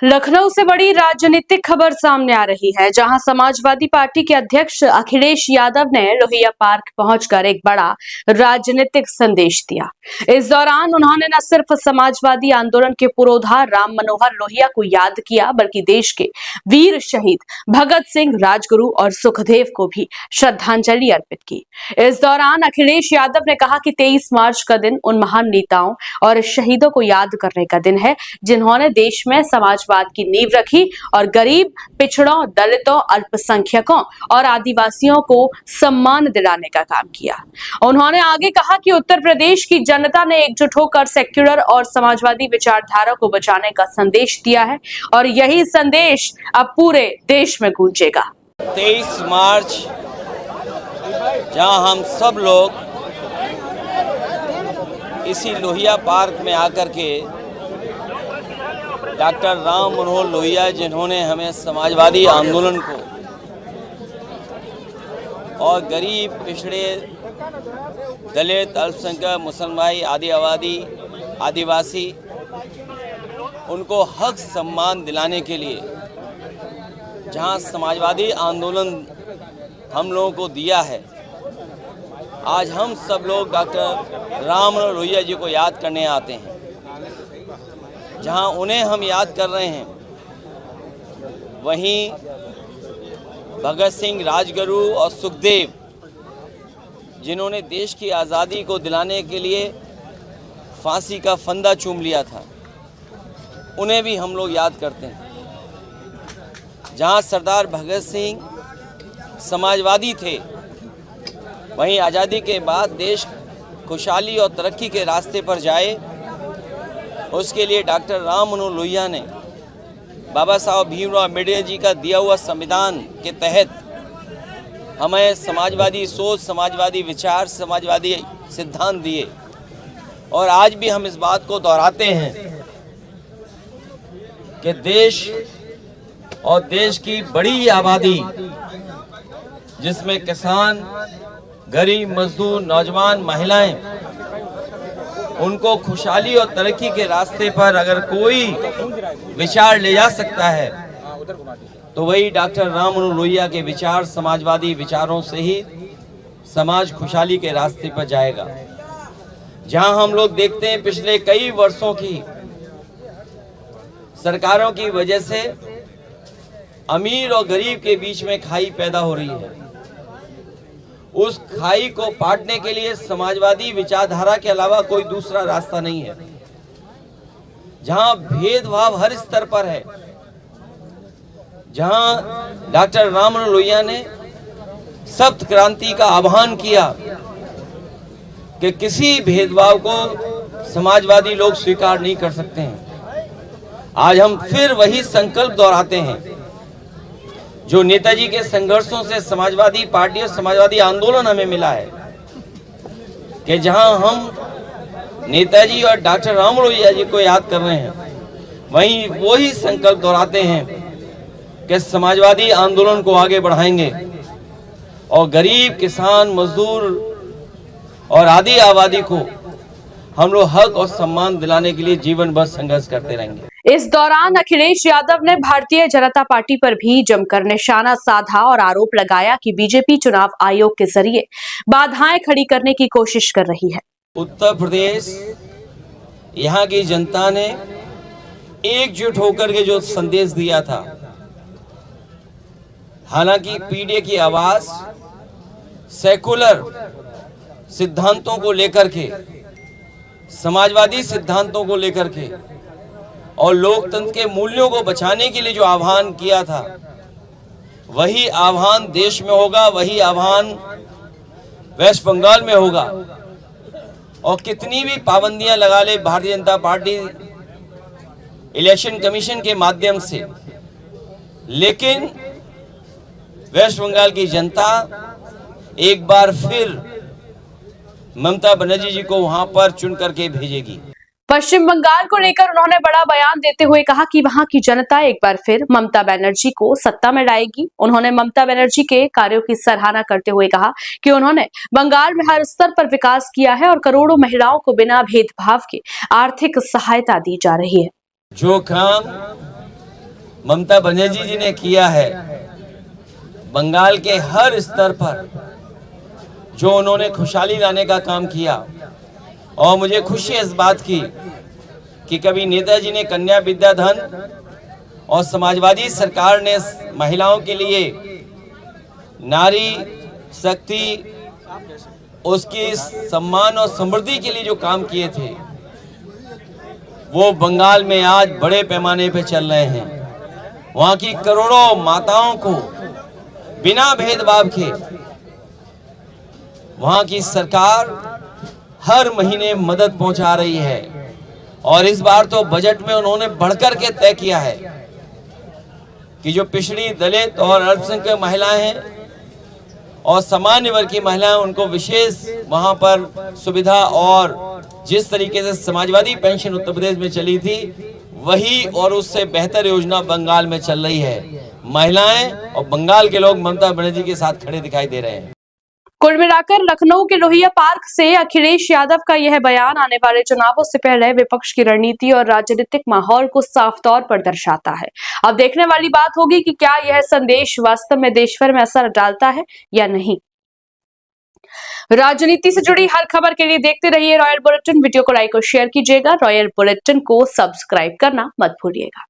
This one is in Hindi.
लखनऊ से बड़ी राजनीतिक खबर सामने आ रही है, जहां समाजवादी पार्टी के अध्यक्ष अखिलेश यादव ने लोहिया पार्क पहुंचकर एक बड़ा राजनीतिक संदेश दिया। इस दौरान उन्होंने न सिर्फ समाजवादी आंदोलन के पुरोधा राम मनोहर लोहिया को याद किया, बल्कि देश के वीर शहीद भगत सिंह, राजगुरु और सुखदेव को भी श्रद्धांजलि अर्पित की। इस दौरान अखिलेश यादव ने कहा कि 23 मार्च का दिन उन महान नेताओं और शहीदों को याद करने का दिन है, जिन्होंने देश में समाजवाद की नींव रखी और गरीब, पिछड़ों, दलितों, अल्पसंख्यकों और आदिवासियों को सम्मान दिलाने का काम किया। उन्होंने आगे कहा कि उत्तर प्रदेश की जनता ने एकजुट होकर सेक्युलर और समाजवादी विचारधारा को बचाने का संदेश दिया है और यही संदेश अब पूरे देश में गूंजेगा। 23 मार्च जहां हम सब लोग इसी लोहिया पार्क में आकर के डॉक्टर राम मनोहर लोहिया, जिन्होंने हमें समाजवादी आंदोलन को और गरीब, पिछड़े, दलित, अल्पसंख्यक, मुसलमान, आदिवासी उनको हक सम्मान दिलाने के लिए जहां समाजवादी आंदोलन हम लोगों को दिया है, आज हम सब लोग डॉक्टर राम मनोहर लोहिया जी को याद करने आते हैं। जहां उन्हें हम याद कर रहे हैं, वहीं भगत सिंह, राजगुरु और सुखदेव, जिन्होंने देश की आज़ादी को दिलाने के लिए फांसी का फंदा चूम लिया था, उन्हें भी हम लोग याद करते हैं। जहां सरदार भगत सिंह समाजवादी थे, वहीं आज़ादी के बाद देश खुशहाली और तरक्की के रास्ते पर जाए, उसके लिए डॉक्टर राम मनोहर लोहिया ने बाबा साहब भीमराव अम्बेडकर जी का दिया हुआ संविधान के तहत हमें समाजवादी सोच, समाजवादी विचार, समाजवादी सिद्धांत दिए। और आज भी हम इस बात को दोहराते हैं कि देश और देश की बड़ी आबादी, जिसमें किसान, गरीब, मजदूर, नौजवान, महिलाएं, उनको खुशहाली और तरक्की के रास्ते पर अगर कोई विचार ले जा सकता है तो वही डॉक्टर राम मनोहर लोहिया के विचार, समाजवादी विचारों से ही समाज खुशहाली के रास्ते पर जाएगा। जहां हम लोग देखते हैं पिछले कई वर्षों की सरकारों की वजह से अमीर और गरीब के बीच में खाई पैदा हो रही है। उस खाई को पाटने के लिए समाजवादी विचारधारा के अलावा कोई दूसरा रास्ता नहीं है। जहां भेदभाव हर स्तर पर है, जहां डॉक्टर राम मनोहर लोहिया ने सप्त क्रांति का आह्वान किया कि किसी भेदभाव को समाजवादी लोग स्वीकार नहीं कर सकते हैं। आज हम फिर वही संकल्प दोहराते हैं जो नेताजी के संघर्षों से समाजवादी पार्टी और समाजवादी आंदोलन हमें मिला है, कि जहां हम नेताजी और डॉक्टर राम मनोहर लोहिया जी को याद कर रहे हैं, वहीं वही संकल्प दोहराते हैं कि समाजवादी आंदोलन को आगे बढ़ाएंगे और गरीब, किसान, मजदूर और आदि आबादी को हम लोग हक और सम्मान दिलाने के लिए जीवन भर संघर्ष करते रहेंगे। इस दौरान अखिलेश यादव ने भारतीय जनता पार्टी पर भी जमकर निशाना साधा और आरोप लगाया कि बीजेपी चुनाव आयोग के जरिए बाधाएं खड़ी करने की कोशिश कर रही है। उत्तर प्रदेश, यहाँ की जनता ने एकजुट होकर के जो संदेश दिया था, हालांकि पीडीए की आवाज सेकुलर सिद्धांतों को लेकर के, समाजवादी सिद्धांतों को लेकर के और लोकतंत्र के मूल्यों को बचाने के लिए जो आह्वान किया था, वही आह्वान देश में होगा, वही आह्वान वेस्ट बंगाल में होगा। और कितनी भी पाबंदियां लगा ले Bharatiya Janata party election commission के माध्यम से, लेकिन वेस्ट बंगाल की जनता एक बार फिर ममता बनर्जी जी को वहां पर चुन करके भेजेगी। पश्चिम बंगाल को लेकर उन्होंने बड़ा बयान देते हुए कहा कि वहां की जनता एक बार फिर ममता बनर्जी को सत्ता में लाएगी। उन्होंने ममता बनर्जी के कार्यों की सराहना करते हुए कहा कि उन्होंने बंगाल में हर स्तर पर विकास किया है और करोड़ों महिलाओं को बिना भेदभाव के आर्थिक सहायता दी जा रही है। जो काम ममता बनर्जी जी ने किया है, बंगाल के हर स्तर पर जो उन्होंने खुशहाली लाने का काम किया, और मुझे खुशी है इस बात की कि कभी नेताजी ने कन्या विद्याधन और समाजवादी सरकार ने महिलाओं के लिए नारी शक्ति, उसकी सम्मान और समृद्धि के लिए जो काम किए थे, वो बंगाल में आज बड़े पैमाने पे चल रहे हैं। वहाँ की करोड़ों माताओं को बिना भेदभाव के वहाँ की सरकार हर महीने मदद पहुंचा रही है। और इस बार तो बजट में उन्होंने बढ़कर के तय किया है कि जो पिछड़ी, दलित और अल्पसंख्यक महिलाएं हैं और सामान्य वर्ग की महिलाएं, उनको विशेष वहां पर सुविधा, और जिस तरीके से समाजवादी पेंशन उत्तर प्रदेश में चली थी वही और उससे बेहतर योजना बंगाल में चल रही है। महिलाएं और बंगाल के लोग ममता बनर्जी के साथ खड़े दिखाई दे रहे हैं। कुल मिलाकर लखनऊ के लोहिया पार्क से अखिलेश यादव का यह बयान आने वाले चुनावों से पहले विपक्ष की रणनीति और राजनीतिक माहौल को साफ तौर पर दर्शाता है। अब देखने वाली बात होगी कि क्या यह संदेश वास्तव में देश भर में असर डालता है या नहीं। राजनीति से जुड़ी हर खबर के लिए देखते रहिए रॉयल बुलेटिन। वीडियो को लाइक और शेयर कीजिएगा। रॉयल बुलेटिन को सब्सक्राइब करना मत भूलिएगा।